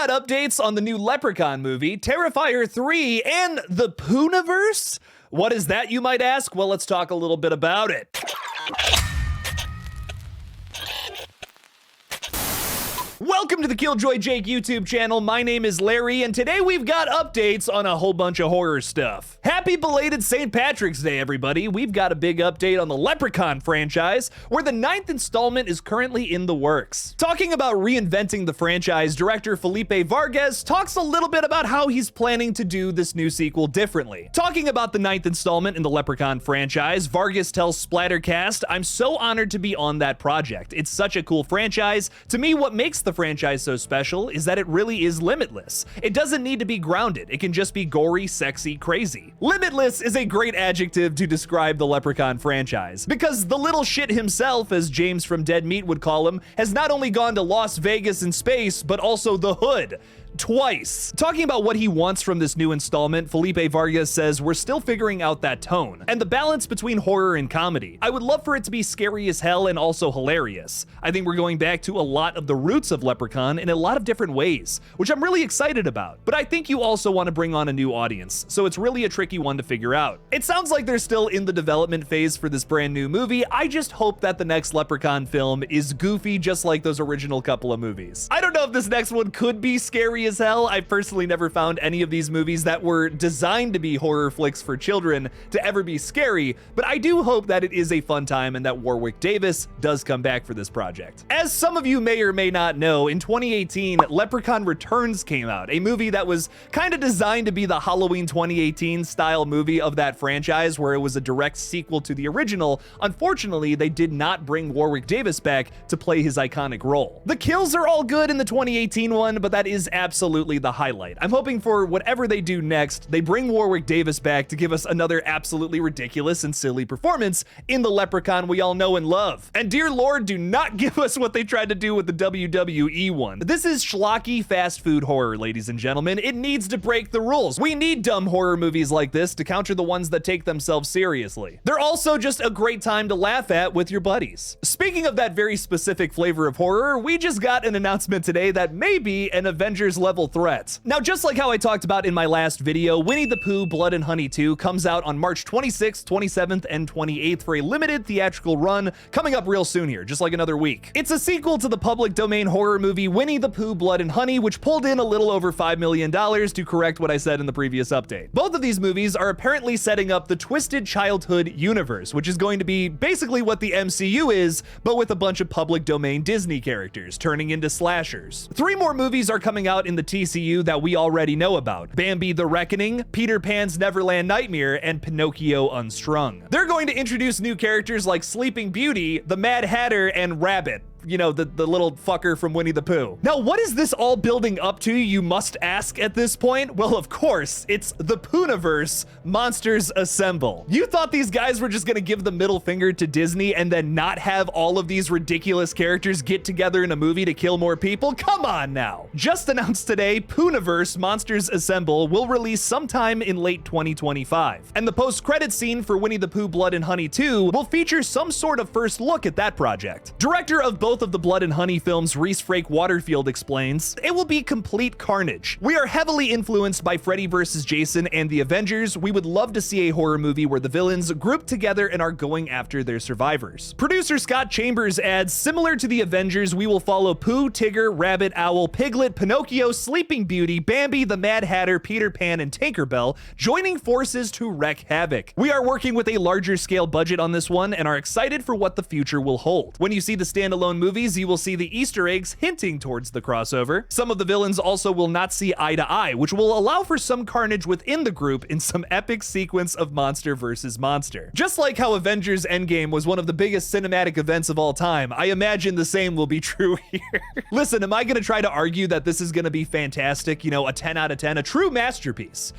got updates on the new Leprechaun movie, Terrifier 3, and the Pooniverse? What is that, you might ask? Well, let's talk a little bit about it. Welcome to the KillJoy Jake YouTube channel. My name is Larry, and today we've got updates on a whole bunch of horror stuff. Happy belated St. Patrick's Day, everybody. We've got a big update on the Leprechaun franchise, where the 9th installment is currently in the works. Talking about reinventing the franchise, director Felipe Vargas talks a little bit about how he's planning to do this new sequel differently. Talking about the 9th installment in the Leprechaun franchise, Vargas tells Splattercast, "I'm so honored to be on that project. It's such a cool franchise. To me, what makes the franchise so special is that it really is limitless. It doesn't need to be grounded. It can just be gory, sexy, crazy." Limitless is a great adjective to describe the Leprechaun franchise, because the little shit himself, as James from Dead Meat would call him, has not only gone to Las Vegas in space, but also the hood. Twice. Talking about what he wants from this new installment, Felipe Vargas says, "We're still figuring out that tone and the balance between horror and comedy. I would love for it to be scary as hell and also hilarious. I think we're going back to a lot of the roots of Leprechaun in a lot of different ways, which I'm really excited about. But I think you also want to bring on a new audience, so it's really a tricky one to figure out." It sounds like they're still in the development phase for this brand new movie. I just hope that the next Leprechaun film is goofy just like those original couple of movies. I don't know if this next one could be scary as hell. I've personally never found any of these movies that were designed to be horror flicks for children to ever be scary, but I do hope that it is a fun time and that Warwick Davis does come back for this project. As some of you may or may not know, in 2018, Leprechaun Returns came out, a movie that was kind of designed to be the Halloween 2018 style movie of that franchise, where it was a direct sequel to the original. Unfortunately, they did not bring Warwick Davis back to play his iconic role. The kills are all good in the 2018 one, but that is absolutely the highlight. I'm hoping for whatever they do next, they bring Warwick Davis back to give us another absolutely ridiculous and silly performance in the Leprechaun we all know and love. And dear Lord, do not give us what they tried to do with the WWE one. This is schlocky fast food horror, ladies and gentlemen. It needs to break the rules. We need dumb horror movies like this to counter the ones that take themselves seriously. They're also just a great time to laugh at with your buddies. Speaking of that very specific flavor of horror, we just got an announcement today that may be an Avengers level threat. Now, just like how I talked about in my last video, Winnie the Pooh Blood and Honey 2 comes out on March 26th, 27th, and 28th for a limited theatrical run coming up real soon here, just like another week. It's a sequel to the public domain horror movie Winnie the Pooh Blood and Honey, which pulled in a little over $5 million, to correct what I said in the previous update. Both of these movies are apparently setting up the Twisted Childhood universe, which is going to be basically what the MCU is, but with a bunch of public domain Disney characters turning into slashers. 3 more movies are coming out in the TCU that we already know about: Bambi the Reckoning, Peter Pan's Neverland Nightmare, and Pinocchio Unstrung. They're going to introduce new characters like Sleeping Beauty, the Mad Hatter, and Rabbit. You know, the little fucker from Winnie the Pooh. Now, what is this all building up to, you must ask at this point? Well, of course, it's the Pooniverse, Monsters Assemble. You thought these guys were just gonna give the middle finger to Disney and then not have all of these ridiculous characters get together in a movie to kill more people? Come on now. Just announced today, Pooniverse, Monsters Assemble will release sometime in late 2025. And the post-credit scene for Winnie the Pooh Blood and Honey 2 will feature some sort of first look at that project. Director of both of the Blood and Honey films, Reese Frake Waterfield, explains, "It will be complete carnage. We are heavily influenced by Freddy vs. Jason and the Avengers. We would love to see a horror movie where the villains group together and are going after their survivors." Producer Scott Chambers adds, "Similar to the Avengers, we will follow Pooh, Tigger, Rabbit, Owl, Piglet, Pinocchio, Sleeping Beauty, Bambi, the Mad Hatter, Peter Pan, and Tinkerbell, joining forces to wreak havoc. We are working with a larger scale budget on this one and are excited for what the future will hold. When you see the standalone movies, you will see the Easter eggs hinting towards the crossover. Some of the villains also will not see eye to eye, which will allow for some carnage within the group in some epic sequence of monster versus monster. Just like how Avengers Endgame was one of the biggest cinematic events of all time, I imagine the same will be true here." Listen, am I gonna try to argue that this is gonna be fantastic, you know, a 10 out of 10, a true masterpiece?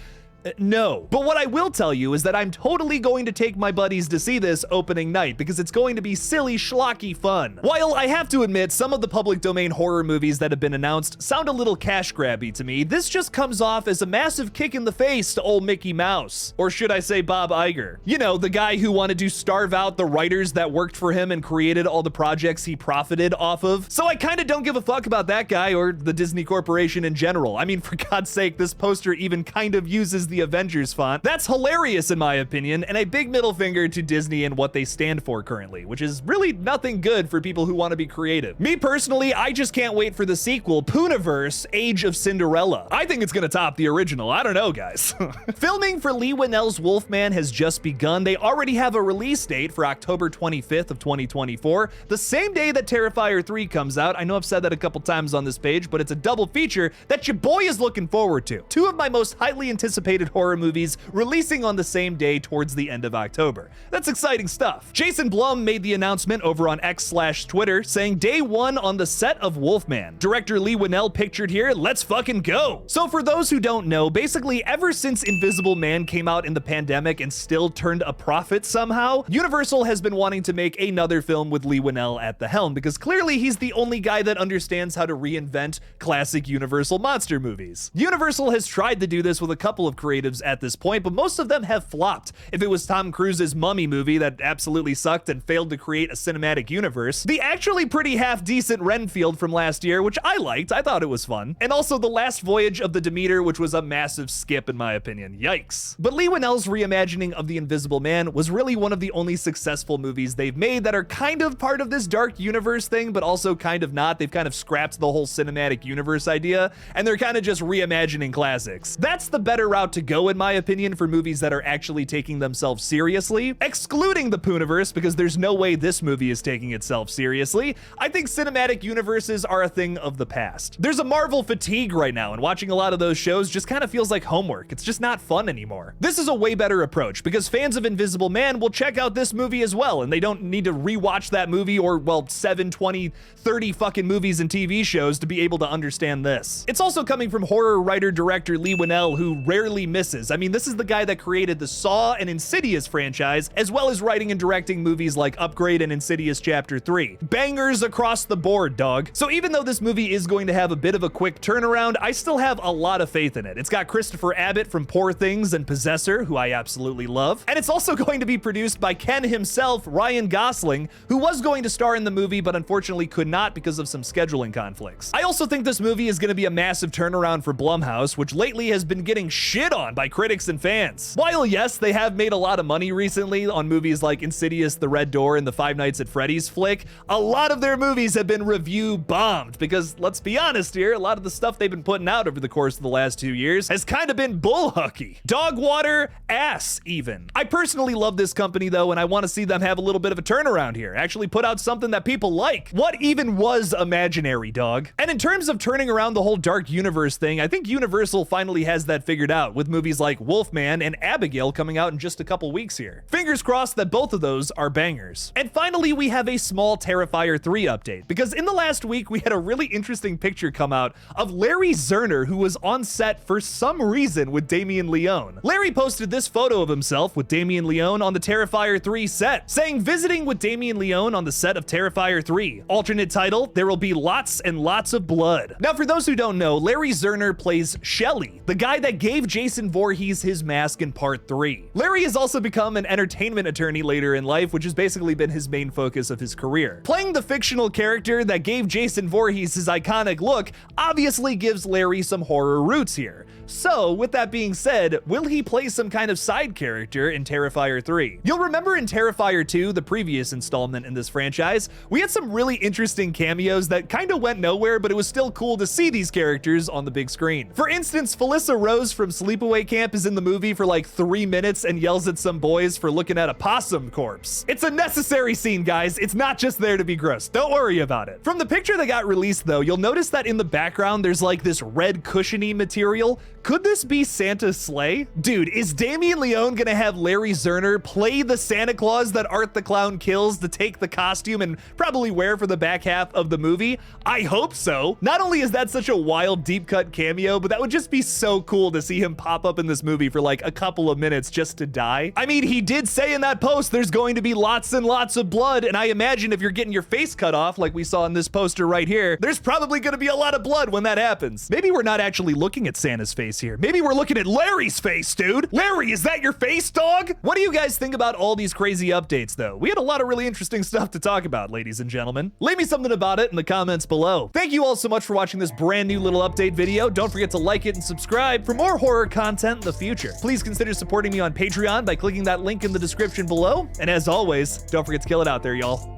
No. But what I will tell you is that I'm totally going to take my buddies to see this opening night because it's going to be silly, schlocky fun. While I have to admit, some of the public domain horror movies that have been announced sound a little cash grabby to me, this just comes off as a massive kick in the face to old Mickey Mouse. Or should I say Bob Iger? You know, the guy who wanted to starve out the writers that worked for him and created all the projects he profited off of. So I kinda don't give a fuck about that guy or the Disney Corporation in general. I mean, for God's sake, this poster even kind of uses the Avengers font. That's hilarious in my opinion, and a big middle finger to Disney and what they stand for currently, which is really nothing good for people who want to be creative. Me personally, I just can't wait for the sequel, POOHniverse: Age of Cinderella. I think it's gonna top the original. I don't know, guys. Filming for Leigh Whannell's Wolfman has just begun. They already have a release date for October 25th of 2024, the same day that Terrifier 3 comes out. I know I've said that a couple times on this page, but it's a double feature that your boy is looking forward to. Two of my most highly anticipated horror movies releasing on the same day towards the end of October. That's exciting stuff. Jason Blum made the announcement over on X/Twitter saying day one on the set of Wolfman. Director Leigh Whannell pictured here, let's fucking go. So for those who don't know, basically ever since Invisible Man came out in the pandemic and still turned a profit somehow, Universal has been wanting to make another film with Leigh Whannell at the helm because clearly he's the only guy that understands how to reinvent classic Universal monster movies. Universal has tried to do this with a couple of creatives at this point, but most of them have flopped. If it was Tom Cruise's Mummy movie that absolutely sucked and failed to create a cinematic universe, the actually pretty half-decent Renfield from last year, which I liked, I thought it was fun, and also The Last Voyage of the Demeter, which was a massive skip in my opinion, yikes. But Leigh Whannell's reimagining of The Invisible Man was really one of the only successful movies they've made that are kind of part of this dark universe thing, but also kind of not. They've kind of scrapped the whole cinematic universe idea, and they're kind of just reimagining classics. That's the better route to go in my opinion for movies that are actually taking themselves seriously, excluding the POOHniverse because there's no way this movie is taking itself seriously. I think cinematic universes are a thing of the past. There's a Marvel fatigue right now, and watching a lot of those shows just kind of feels like homework. It's just not fun anymore. This is a way better approach because fans of Invisible Man will check out this movie as well, and they don't need to rewatch that movie or, well, 7, 20, 30 fucking movies and TV shows to be able to understand this. It's also coming from horror writer-director Leigh Whannell, who rarely misses. I mean, this is the guy that created the Saw and Insidious franchise, as well as writing and directing movies like Upgrade and Insidious Chapter 3. Bangers across the board, dog. So even though this movie is going to have a bit of a quick turnaround, I still have a lot of faith in it. It's got Christopher Abbott from Poor Things and Possessor, who I absolutely love, and it's also going to be produced by Ken himself, Ryan Gosling, who was going to star in the movie but unfortunately could not because of some scheduling conflicts. I also think this movie is going to be a massive turnaround for Blumhouse, which lately has been getting shit on by critics and fans. While yes, they have made a lot of money recently on movies like Insidious, The Red Door, and the Five Nights at Freddy's flick, a lot of their movies have been review bombed because, let's be honest here, a lot of the stuff they've been putting out over the course of the last 2 years has kind of been bullhucky. Dog water, ass even. I personally love this company though, and I want to see them have a little bit of a turnaround here, actually put out something that people like. What even was Imaginary, dog? And in terms of turning around the whole dark universe thing, I think Universal finally has that figured out with movies like Wolfman and Abigail coming out in just a couple weeks here. Fingers crossed that both of those are bangers. And finally, we have a small Terrifier 3 update, because in the last week, we had a really interesting picture come out of Larry Zerner, who was on set for some reason with Damien Leone. Larry posted this photo of himself with Damien Leone on the Terrifier 3 set, saying, "Visiting with Damien Leone on the set of Terrifier 3. Alternate title, there will be lots and lots of blood." Now, for those who don't know, Larry Zerner plays Shelly, the guy that gave Jason Voorhees his mask in part 3. Larry has also become an entertainment attorney later in life, which has basically been his main focus of his career. Playing the fictional character that gave Jason Voorhees his iconic look obviously gives Larry some horror roots here. So, with that being said, will he play some kind of side character in Terrifier 3? You'll remember in Terrifier 2, the previous installment in this franchise, we had some really interesting cameos that kind of went nowhere, but it was still cool to see these characters on the big screen. For instance, Felissa Rose from Sleepaway Camp is in the movie for like 3 minutes and yells at some boys for looking at a possum corpse. It's a necessary scene, guys. It's not just there to be gross. Don't worry about it. From the picture that got released though, you'll notice that in the background there's like this red cushiony material. Could this be Santa's sleigh? Dude, is Damien Leone gonna have Larry Zerner play the Santa Claus that Art the Clown kills to take the costume and probably wear for the back half of the movie? I hope so. Not only is that such a wild deep cut cameo, but that would just be so cool to see him pop up in this movie for like a couple of minutes just to die. I mean, he did say in that post there's going to be lots and lots of blood, and I imagine if you're getting your face cut off like we saw in this poster right here, there's probably gonna be a lot of blood when that happens. Maybe we're not actually looking at Santa's face here. Maybe we're looking at Larry's face, dude. Larry, is that your face, dog? What do you guys think about all these crazy updates, though? We had a lot of really interesting stuff to talk about, ladies and gentlemen. Leave me something about it in the comments below. Thank you all so much for watching this brand new little update video. Don't forget to like it and subscribe for more horror content in the future. Please consider supporting me on Patreon by clicking that link in the description below. And as always, don't forget to kill it out there, y'all.